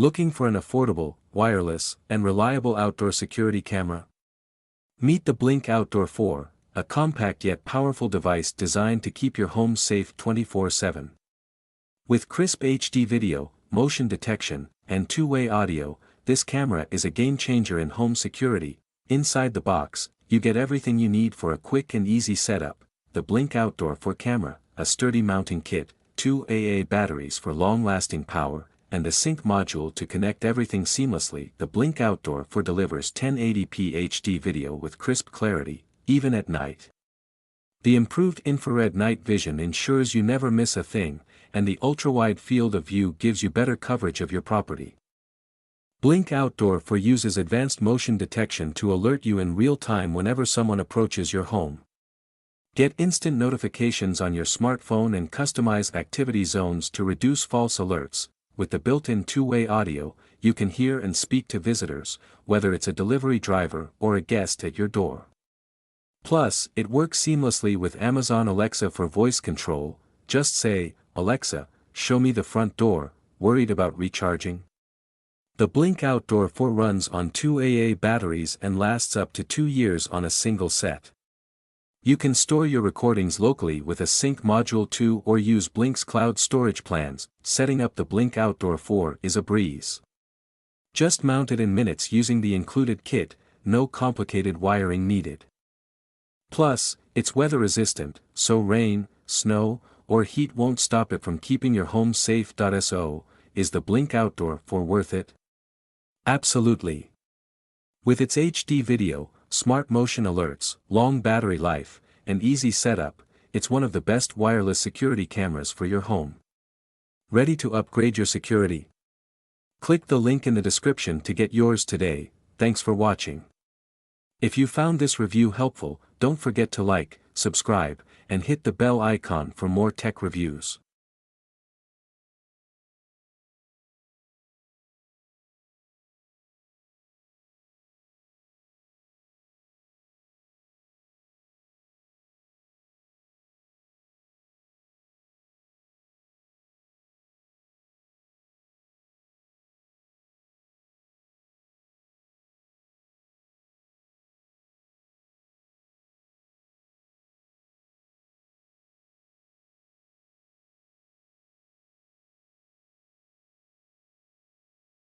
Looking for an affordable, wireless, and reliable outdoor security camera? Meet the Blink Outdoor 4, a compact yet powerful device designed to keep your home safe 24/7. With crisp HD video, motion detection, and two-way audio, this camera is a game-changer in home security. Inside the box, you get everything you need for a quick and easy setup: the Blink Outdoor 4 camera, a sturdy mounting kit, 2 AA batteries for long-lasting power, and a sync module to connect everything seamlessly. The Blink Outdoor 4 delivers 1080p HD video with crisp clarity, even at night. The improved infrared night vision ensures you never miss a thing, and the ultra-wide field of view gives you better coverage of your property. Blink Outdoor 4 uses advanced motion detection to alert you in real time whenever someone approaches your home. Get instant notifications on your smartphone and customize activity zones to reduce false alerts. With the built-in two-way audio, you can hear and speak to visitors, whether it's a delivery driver or a guest at your door. Plus, it works seamlessly with Amazon Alexa for voice control. Just say, "Alexa, show me the front door." Worried about recharging? The Blink Outdoor 4 runs on 2 AA batteries and lasts up to 2 years on a single set. You can store your recordings locally with a sync module too, or use Blink's cloud storage plans. Setting up the Blink Outdoor 4 is a breeze. Just mount it in minutes using the included kit, no complicated wiring needed. Plus, it's weather resistant, so rain, snow, or heat won't stop it from keeping your home safe. So, is the Blink Outdoor 4 worth it? Absolutely. With its HD video, smart motion alerts, long battery life, and easy setup, it's one of the best wireless security cameras for your home. Ready to upgrade your security? Click the link in the description to get yours today. Thanks for watching. If you found this review helpful, don't forget to like, subscribe, and hit the bell icon for more tech reviews.